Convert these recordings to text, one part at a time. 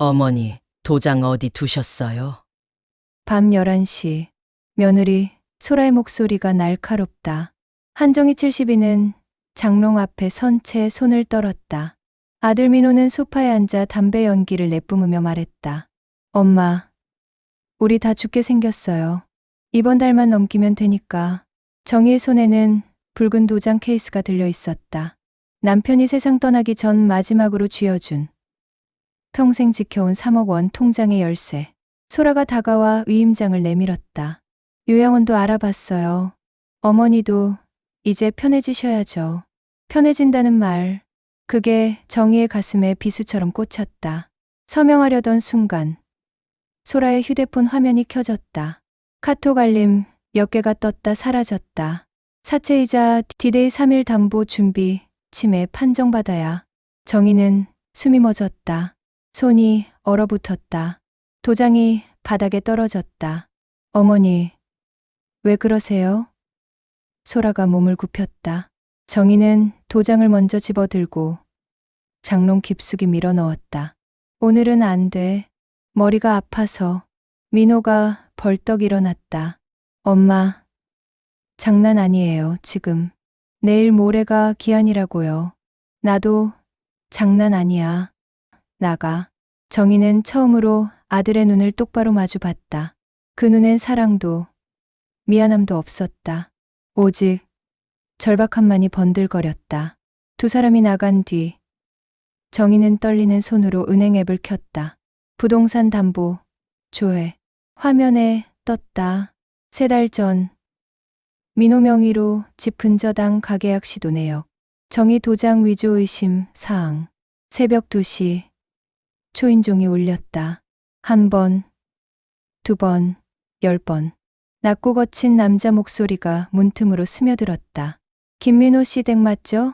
어머니, 도장 어디 두셨어요? 밤 11시. 며느리 소라의 목소리가 날카롭다. 한정희 72는 장롱 앞에 선 채 손을 떨었다. 아들 민호는 소파에 앉아 담배 연기를 내뿜으며 말했다. 엄마, 우리 다 죽게 생겼어요. 이번 달만 넘기면 되니까. 정희의 손에는 붉은 도장 케이스가 들려 있었다. 남편이 세상 떠나기 전 마지막으로 쥐어준 평생 지켜온 3억 원 통장의 열쇠. 소라가 다가와 위임장을 내밀었다. 요양원도 알아봤어요. 어머니도 이제 편해지셔야죠. 편해진다는 말, 그게 정희의 가슴에 비수처럼 꽂혔다. 서명하려던 순간 소라의 휴대폰 화면이 켜졌다. 카톡 알림 몇 개가 떴다 사라졌다. 사채이자 디데이 3일 담보 준비 치매 판정받아야. 정희는 숨이 멎었다. 손이 얼어붙었다. 도장이 바닥에 떨어졌다. 어머니, 왜 그러세요? 소라가 몸을 굽혔다. 정희는 도장을 먼저 집어들고 장롱 깊숙이 밀어 넣었다. 오늘은 안 돼. 머리가 아파서. 민호가 벌떡 일어났다. 엄마, 장난 아니에요, 지금. 내일 모레가 기한이라고요. 나도 장난 아니야. 나가. 정희는 처음으로 아들의 눈을 똑바로 마주 봤다. 그 눈엔 사랑도 미안함도 없었다. 오직 절박함만이 번들거렸다. 두 사람이 나간 뒤 정희는 떨리는 손으로 은행 앱을 켰다. 부동산 담보 조회. 화면에 떴다. 3달 전 민호 명의로 집 근저당 가계약 시도 내역. 정희 도장 위조 의심 사항. 새벽 2시 초인종이 울렸다. 1번, 2번, 10번. 낮고 거친 남자 목소리가 문틈으로 스며들었다. 김민호 씨 댁 맞죠?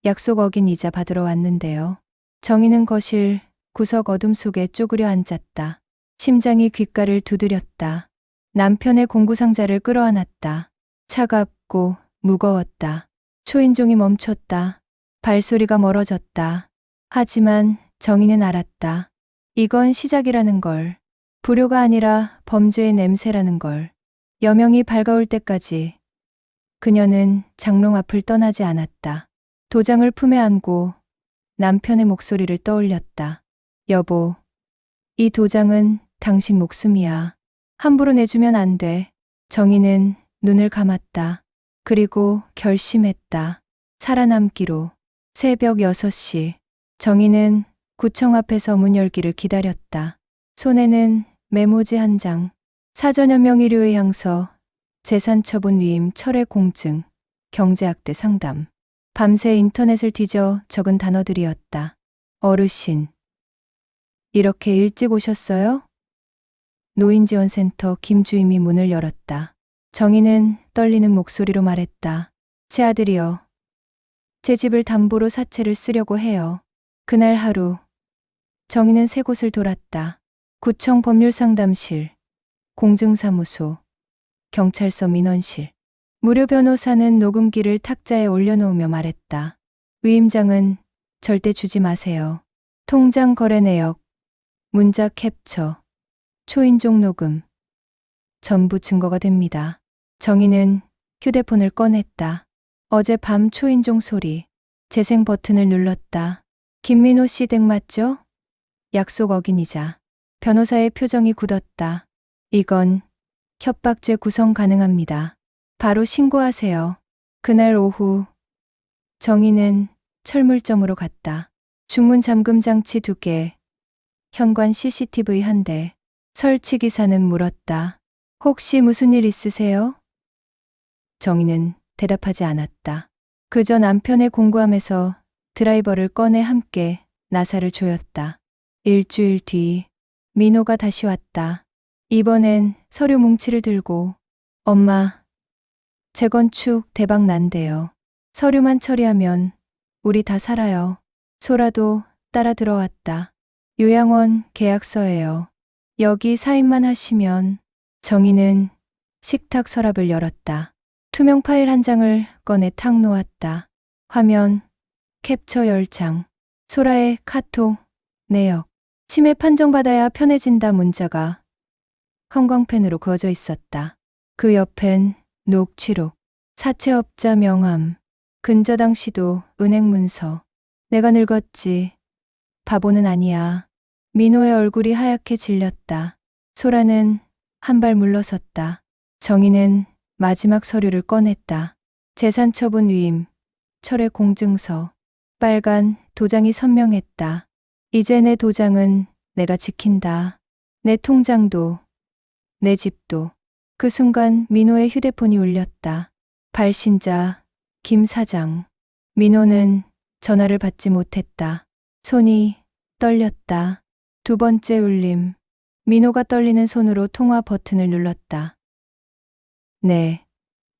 약속 어긴 이자 받으러 왔는데요. 정희는 거실 구석 어둠 속에 쪼그려 앉았다. 심장이 귓가를 두드렸다. 남편의 공구상자를 끌어안았다. 차갑고 무거웠다. 초인종이 멈췄다. 발소리가 멀어졌다. 하지만 정희는 알았다. 이건 시작이라는 걸. 불효가 아니라 범죄의 냄새라는 걸. 여명이 밝아올 때까지 그녀는 장롱 앞을 떠나지 않았다. 도장을 품에 안고 남편의 목소리를 떠올렸다. 여보, 이 도장은 당신 목숨이야. 함부로 내주면 안 돼. 정희는 눈을 감았다. 그리고 결심했다. 살아남기로. 새벽 6시. 정희는 구청 앞에서 문 열기를 기다렸다. 손에는 메모지 한 장, 사전연 명의료의 향서, 재산처분 위임 철회 공증, 경제학대 상담. 밤새 인터넷을 뒤져 적은 단어들이었다. 어르신. 이렇게 일찍 오셨어요? 노인지원센터 김주임이 문을 열었다. 정희는 떨리는 목소리로 말했다. 제 아들이요. 제 집을 담보로 사채를 쓰려고 해요. 그날 하루 정희는 3곳을 돌았다. 구청 법률상담실, 공증사무소, 경찰서 민원실. 무료 변호사는 녹음기를 탁자에 올려놓으며 말했다. 위임장은 절대 주지 마세요. 통장 거래 내역, 문자 캡처, 초인종 녹음. 전부 증거가 됩니다. 정희는 휴대폰을 꺼냈다. 어젯밤 초인종 소리. 재생 버튼을 눌렀다. 김민호 씨 댁 맞죠? 약속 어긴 이자. 변호사의 표정이 굳었다. 이건 협박죄 구성 가능합니다. 바로 신고하세요. 그날 오후 정희는 철물점으로 갔다. 중문 잠금 장치 2개, 현관 CCTV 1대. 설치 기사는 물었다. 혹시 무슨 일 있으세요? 정희는 대답하지 않았다. 그저 남편의 공구함에서 드라이버를 꺼내 함께 나사를 조였다. 일주일 뒤 민호가 다시 왔다. 이번엔 서류 뭉치를 들고 엄마, 재건축 대박 난대요. 서류만 처리하면 우리 다 살아요. 소라도 따라 들어왔다. 요양원 계약서예요. 여기 사인만 하시면. 정희는 식탁 서랍을 열었다. 투명 파일 한 장을 꺼내 탁 놓았다. 화면 캡처 10장. 소라의 카톡 내역. 치매 판정받아야 편해진다 문자가 형광펜으로 그어져 있었다. 그 옆엔 녹취록, 사채업자 명함, 근저당 시도, 은행 문서. 내가 늙었지. 바보는 아니야. 민호의 얼굴이 하얗게 질렸다. 소라는 한 발 물러섰다. 정희는 마지막 서류를 꺼냈다. 재산 처분 위임, 철회 공증서, 빨간 도장이 선명했다. 이제 내 도장은 내가 지킨다. 내 통장도, 내 집도. 그 순간 민호의 휴대폰이 울렸다. 발신자, 김 사장. 민호는 전화를 받지 못했다. 손이 떨렸다. 두 번째 울림. 민호가 떨리는 손으로 통화 버튼을 눌렀다. 네,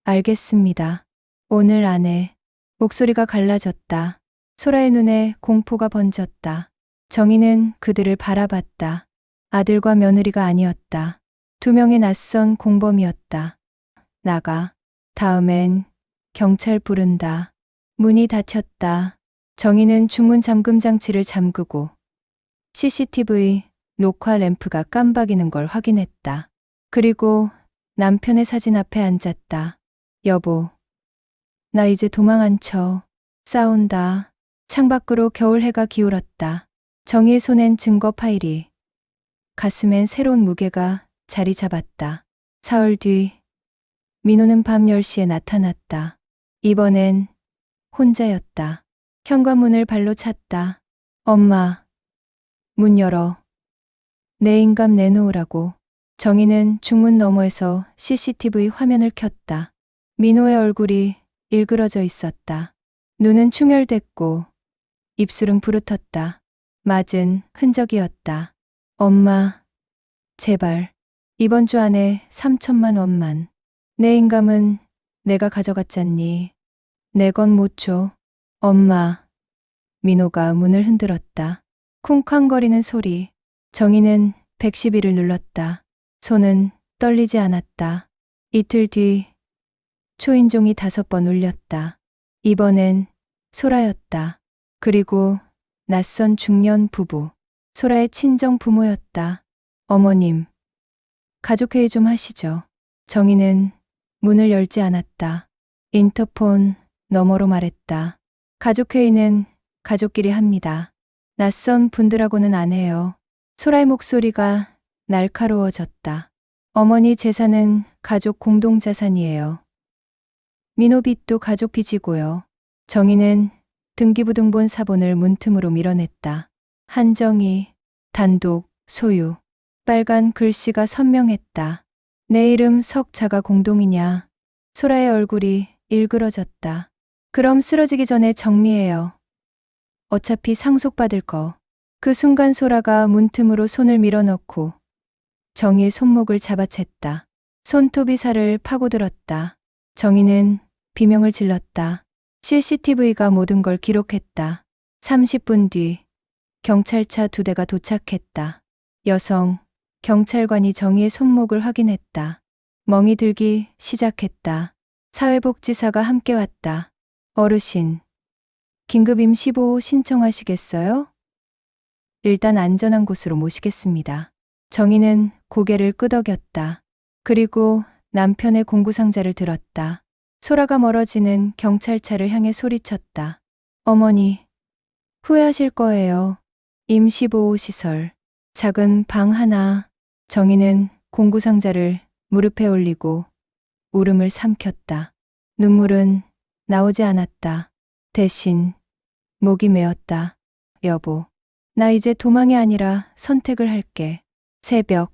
알겠습니다. 오늘 안에. 목소리가 갈라졌다. 소라의 눈에 공포가 번졌다. 정희는 그들을 바라봤다. 아들과 며느리가 아니었다. 두 명의 낯선 공범이었다. 나가. 다음엔 경찰 부른다. 문이 닫혔다. 정희는 주문 잠금 장치를 잠그고 CCTV 녹화 램프가 깜박이는 걸 확인했다. 그리고 남편의 사진 앞에 앉았다. 여보, 나 이제 도망 안 쳐. 싸운다. 창밖으로 겨울 해가 기울었다. 정희의 손엔 증거 파일이, 가슴엔 새로운 무게가 자리 잡았다. 사흘 뒤 민호는 밤 10시에 나타났다. 이번엔 혼자였다. 현관문을 발로 찼다. 엄마, 문 열어. 내 인감 내놓으라고. 정희는 중문 너머에서 CCTV 화면을 켰다. 민호의 얼굴이 일그러져 있었다. 눈은 충혈됐고 입술은 부르텄다. 맞은 흔적이었다. 엄마, 제발. 이번 주 안에 3천만 원만. 내 인감은 내가 가져갔잖니. 내 건 못 줘. 엄마. 민호가 문을 흔들었다. 쿵쾅거리는 소리. 정희는 112를 눌렀다. 손은 떨리지 않았다. 이틀 뒤 초인종이 5번 울렸다. 이번엔 소라였다. 그리고 낯선 중년 부부. 소라의 친정 부모였다. 어머님, 가족회의 좀 하시죠. 정희는 문을 열지 않았다. 인터폰 너머로 말했다. 가족회의는 가족끼리 합니다. 낯선 분들하고는 안 해요. 소라의 목소리가 날카로워졌다. 어머니 재산은 가족 공동자산이에요. 민호 빚도 가족 빚이고요. 정희는 등기부등본 사본을 문틈으로 밀어냈다. 한정희, 단독, 소유. 빨간 글씨가 선명했다. 내 이름 석자가 공동이냐. 소라의 얼굴이 일그러졌다. 그럼 쓰러지기 전에 정리해요. 어차피 상속받을 거. 그 순간 소라가 문틈으로 손을 밀어넣고 정희의 손목을 잡아챘다. 손톱이 살을 파고들었다. 정희는 비명을 질렀다. CCTV가 모든 걸 기록했다. 30분 뒤 경찰차 2대가 도착했다. 여성 경찰관이 정희의 손목을 확인했다. 멍이 들기 시작했다. 사회복지사가 함께 왔다. 어르신, 긴급 임시보호 신청하시겠어요? 일단 안전한 곳으로 모시겠습니다. 정희는 고개를 끄덕였다. 그리고 남편의 공구상자를 들었다. 소라가 멀어지는 경찰차를 향해 소리쳤다. 어머니, 후회하실 거예요. 임시보호시설, 작은 방 하나. 정희는 공구상자를 무릎에 올리고 울음을 삼켰다. 눈물은 나오지 않았다. 대신 목이 메었다. 여보, 나 이제 도망이 아니라 선택을 할게. 새벽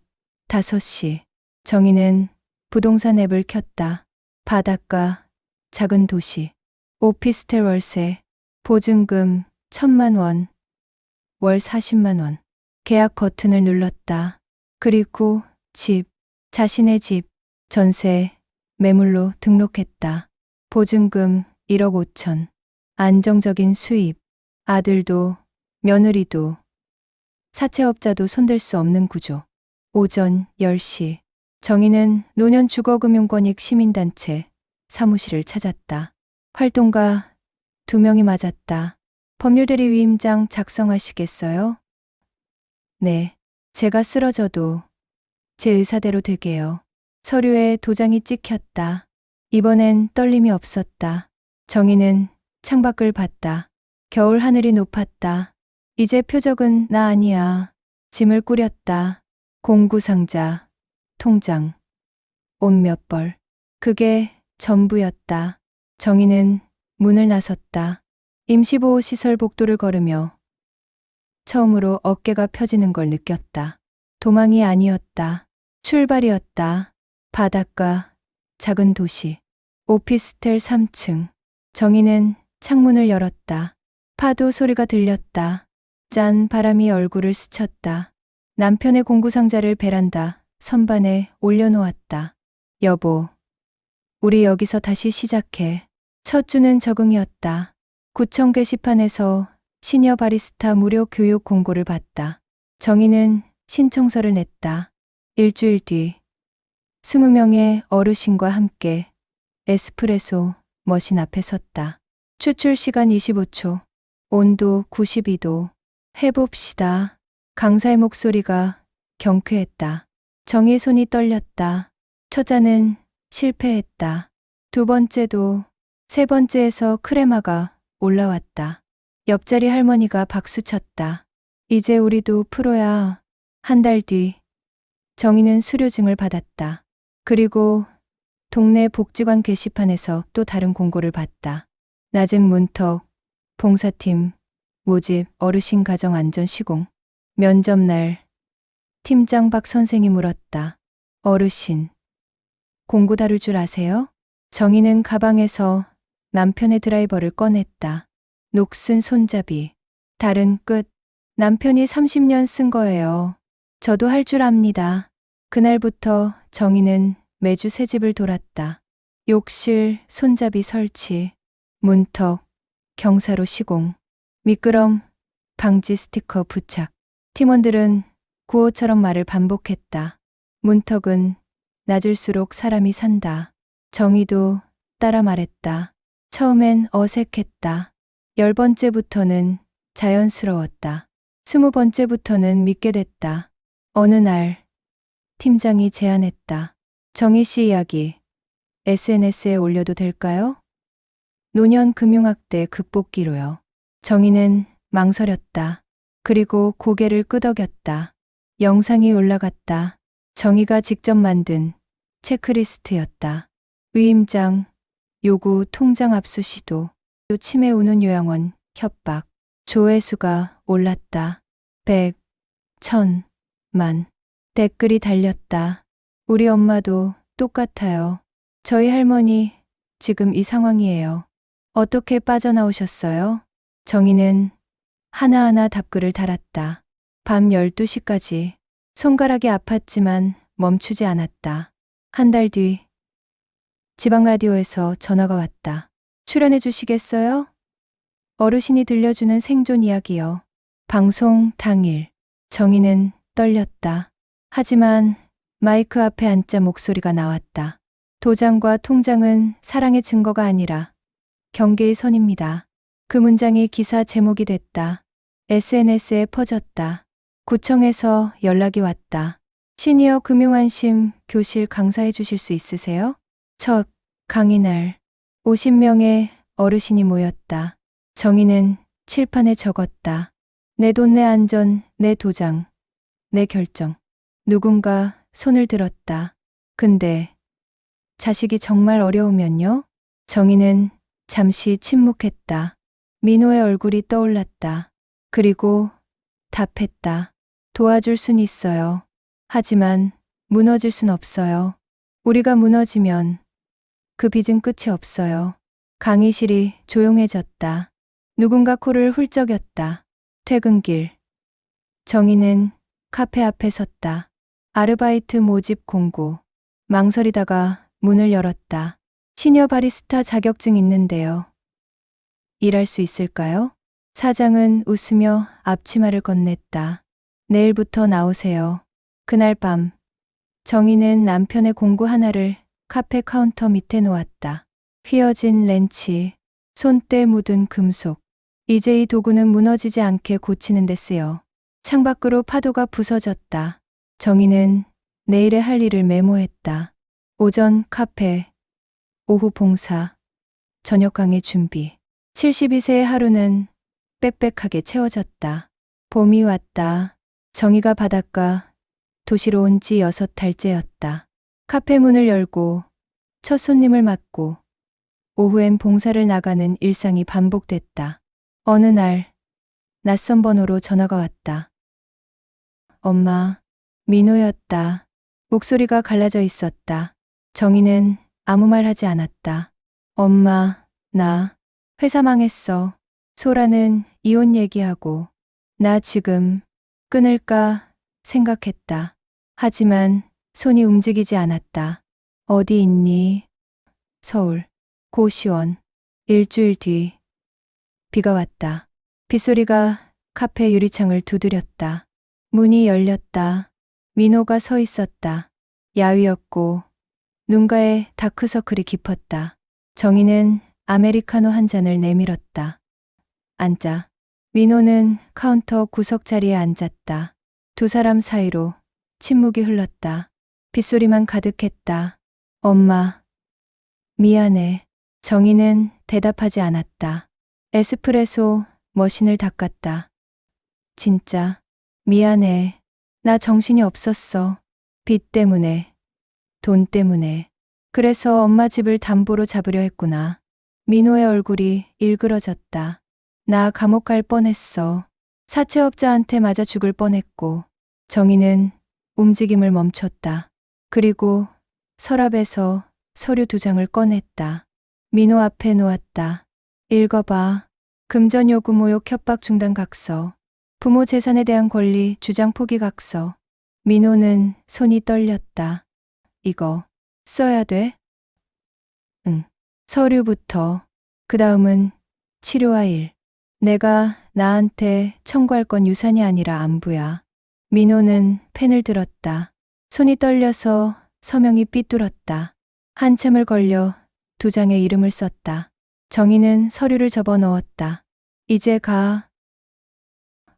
5시. 정희는 부동산 앱을 켰다. 바닷가, 작은 도시, 오피스텔 월세, 보증금 1,000만 원, 월 40만 원. 계약 버튼을 눌렀다. 그리고 집, 자신의 집, 전세, 매물로 등록했다. 보증금 1억 5천. 안정적인 수입. 아들도 며느리도 사채업자도 손댈 수 없는 구조. 오전 10시. 정희는 노년주거금융권익 시민단체 사무실을 찾았다. 활동가 2명이 맞았다. 법률대리 위임장 작성하시겠어요? 네. 제가 쓰러져도 제 의사대로 되게요. 서류에 도장이 찍혔다. 이번엔 떨림이 없었다. 정희는 창밖을 봤다. 겨울 하늘이 높았다. 이제 표적은 나 아니야. 짐을 꾸렸다. 공구상자, 통장, 옷 몇 벌. 그게 전부였다. 정희는 문을 나섰다. 임시보호시설 복도를 걸으며 처음으로 어깨가 펴지는 걸 느꼈다. 도망이 아니었다. 출발이었다. 바닷가, 작은 도시, 오피스텔 3층. 정희는 창문을 열었다. 파도 소리가 들렸다. 짠 바람이 얼굴을 스쳤다. 남편의 공구상자를 베란다 선반에 올려놓았다. 여보, 우리 여기서 다시 시작해. 첫 주는 적응이었다. 구청 게시판에서 시니어 바리스타 무료 교육 공고를 봤다. 정희는 신청서를 냈다. 일주일 뒤 20명의 어르신과 함께 에스프레소 머신 앞에 섰다. 추출 시간 25초, 온도 92도. 해봅시다. 강사의 목소리가 경쾌했다. 정희의 손이 떨렸다. 첫 잔은 실패했다. 두 번째도, 세 번째에서 크레마가 올라왔다. 옆자리 할머니가 박수쳤다. 이제 우리도 프로야. 한 달 뒤, 정희는 수료증을 받았다. 그리고 동네 복지관 게시판에서 또 다른 공고를 봤다. 낮은 문턱, 봉사팀, 모집, 어르신 가정 안전 시공. 면접날, 팀장 박 선생이 물었다. 어르신, 공구 다룰 줄 아세요? 정희는 가방에서 남편의 드라이버를 꺼냈다. 녹슨 손잡이, 다른 끝. 남편이 30년 쓴 거예요. 저도 할 줄 압니다. 그날부터 정희는 매주 새 집을 돌았다. 욕실, 손잡이 설치, 문턱, 경사로 시공, 미끄럼, 방지 스티커 부착. 팀원들은 구호처럼 말을 반복했다. 문턱은 낮을수록 사람이 산다. 정희도 따라 말했다. 처음엔 어색했다. 10번째부터는 자연스러웠다. 20번째부터는 믿게 됐다. 어느 날 팀장이 제안했다. 정희 씨 이야기 SNS에 올려도 될까요? 노년 금융학대 극복기로요. 정희는 망설였다. 그리고 고개를 끄덕였다. 영상이 올라갔다. 정희가 직접 만든 체크리스트였다. 위임장, 요구 통장 압수 시도, 치매 우는 요양원, 협박. 조회수가 올랐다. 100, 1000, 만. 댓글이 달렸다. 우리 엄마도 똑같아요. 저희 할머니 지금 이 상황이에요. 어떻게 빠져나오셨어요? 정희는 하나하나 답글을 달았다. 밤 12시까지 손가락이 아팠지만 멈추지 않았다. 한 달 뒤 지방 라디오에서 전화가 왔다. 출연해 주시겠어요? 어르신이 들려주는 생존 이야기요. 방송 당일 정희는 떨렸다. 하지만 마이크 앞에 앉자 목소리가 나왔다. 도장과 통장은 사랑의 증거가 아니라 경계의 선입니다. 그 문장이 기사 제목이 됐다. SNS에 퍼졌다. 구청에서 연락이 왔다. 시니어 금융안심 교실 강사해 주실 수 있으세요? 첫 강의날 50명의 어르신이 모였다. 정희는 칠판에 적었다. 내 돈, 내 안전, 내 도장, 내 결정. 누군가 손을 들었다. 근데 자식이 정말 어려우면요? 정희는 잠시 침묵했다. 민호의 얼굴이 떠올랐다. 그리고 답했다. 도와줄 순 있어요. 하지만 무너질 순 없어요. 우리가 무너지면 그 빚은 끝이 없어요. 강의실이 조용해졌다. 누군가 코를 훌쩍였다. 퇴근길. 정희는 카페 앞에 섰다. 아르바이트 모집 공고. 망설이다가 문을 열었다. 시니어 바리스타 자격증 있는데요. 일할 수 있을까요? 사장은 웃으며 앞치마를 건넸다. 내일부터 나오세요. 그날 밤 정희는 남편의 공구 하나를 카페 카운터 밑에 놓았다. 휘어진 렌치, 손때 묻은 금속. 이제 이 도구는 무너지지 않게 고치는 데 쓰여. 창밖으로 파도가 부서졌다. 정희는 내일의 할 일을 메모했다. 오전 카페, 오후 봉사, 저녁 강의 준비. 72세의 하루는 빽빽하게 채워졌다. 봄이 왔다. 정희가 바닷가, 도시로 온 지 6달째였다. 카페 문을 열고 첫 손님을 맞고 오후엔 봉사를 나가는 일상이 반복됐다. 어느 날 낯선 번호로 전화가 왔다. 엄마, 민호였다. 목소리가 갈라져 있었다. 정희는 아무 말 하지 않았다. 엄마, 나 회사 망했어. 소라는 이혼 얘기하고 나 지금 끊을까 생각했다. 하지만 손이 움직이지 않았다. 어디 있니? 서울, 고시원. 일주일 뒤 비가 왔다. 빗소리가 카페 유리창을 두드렸다. 문이 열렸다. 민호가 서 있었다. 야위었고 눈가에 다크서클이 깊었다. 정희는 아메리카노 한 잔을 내밀었다. 앉자. 민호는 카운터 구석 자리에 앉았다. 두 사람 사이로 침묵이 흘렀다. 빗소리만 가득했다. 엄마, 미안해. 정희는 대답하지 않았다. 에스프레소 머신을 닦았다. 진짜 미안해. 나 정신이 없었어. 빚 때문에, 돈 때문에. 그래서 엄마 집을 담보로 잡으려 했구나. 민호의 얼굴이 일그러졌다. 나 감옥 갈 뻔했어. 사채업자한테 맞아 죽을 뻔했고. 정희는 움직임을 멈췄다. 그리고 서랍에서 서류 2장을 꺼냈다. 민호 앞에 놓았다. 읽어봐. 금전요구 모욕 협박 중단 각서. 부모 재산에 대한 권리 주장 포기 각서. 민호는 손이 떨렸다. 이거 써야 돼? 응. 서류부터. 그 다음은 치료와 일. 내가 나한테 청구할 건 유산이 아니라 안부야. 민호는 펜을 들었다. 손이 떨려서 서명이 삐뚤었다. 한참을 걸려 2장의 이름을 썼다. 정희는 서류를 접어 넣었다. 이제 가.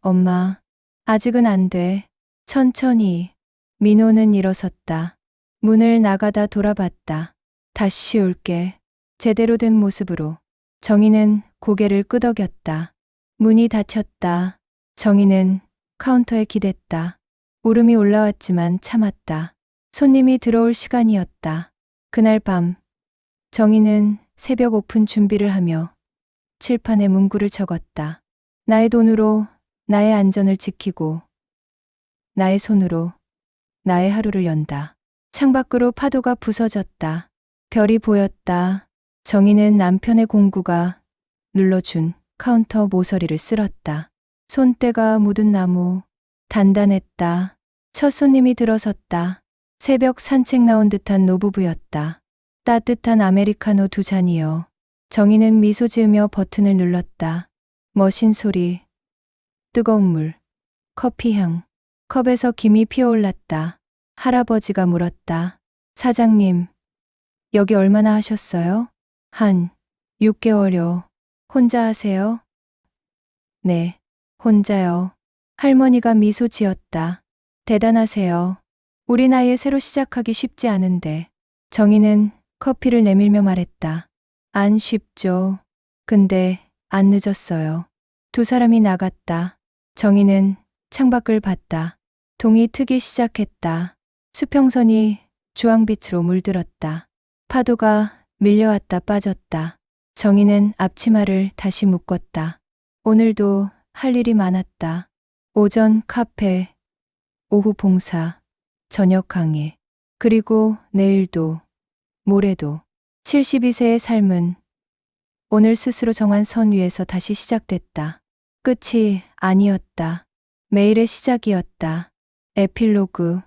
엄마, 아직은 안 돼. 천천히. 민호는 일어섰다. 문을 나가다 돌아봤다. 다시 올게. 제대로 된 모습으로. 정희는 고개를 끄덕였다. 문이 닫혔다. 정희는 카운터에 기댔다. 울음이 올라왔지만 참았다. 손님이 들어올 시간이었다. 그날 밤 정희는 새벽 오픈 준비를 하며 칠판에 문구를 적었다. 나의 돈으로 나의 안전을 지키고 나의 손으로 나의 하루를 연다. 창밖으로 파도가 부서졌다. 별이 보였다. 정희는 남편의 공구가 눌러준 카운터 모서리를 쓸었다. 손때가 묻은 나무. 단단했다. 첫 손님이 들어섰다. 새벽 산책 나온 듯한 노부부였다. 따뜻한 아메리카노 2잔이요. 정희는 미소 지으며 버튼을 눌렀다. 머신 소리. 뜨거운 물. 커피 향. 컵에서 김이 피어올랐다. 할아버지가 물었다. 사장님, 여기 얼마나 하셨어요? 한 6개월요. 혼자 하세요? 네, 혼자요. 할머니가 미소 지었다. 대단하세요. 우리 나이에 새로 시작하기 쉽지 않은데. 정희는 커피를 내밀며 말했다. 안 쉽죠. 근데 안 늦었어요. 두 사람이 나갔다. 정희는 창밖을 봤다. 동이 트기 시작했다. 수평선이 주황빛으로 물들었다. 파도가 밀려왔다 빠졌다. 정희는 앞치마를 다시 묶었다. 오늘도 할 일이 많았다. 오전 카페, 오후 봉사, 저녁 강의, 그리고 내일도, 모레도. 72세의 삶은 오늘 스스로 정한 선 위에서 다시 시작됐다. 끝이 아니었다. 매일의 시작이었다. 에필로그.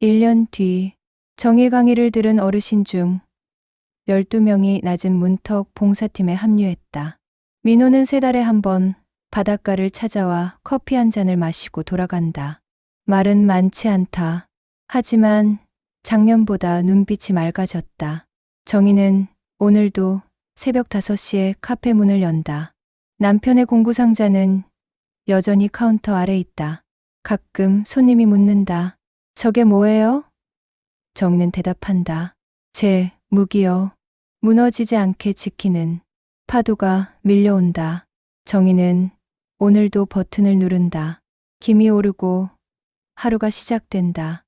1년 뒤 정의 강의를 들은 어르신 중 12명이 낮은 문턱 봉사팀에 합류했다. 민호는 3달에 한 번 바닷가를 찾아와 커피 한 잔을 마시고 돌아간다. 말은 많지 않다. 하지만 작년보다 눈빛이 맑아졌다. 정희는 오늘도 새벽 5시에 카페 문을 연다. 남편의 공구 상자는 여전히 카운터 아래 있다. 가끔 손님이 묻는다. 저게 뭐예요? 정희는 대답한다. 제 무기요. 무너지지 않게 지키는. 파도가 밀려온다. 정희는 오늘도 버튼을 누른다. 김이 오르고 하루가 시작된다.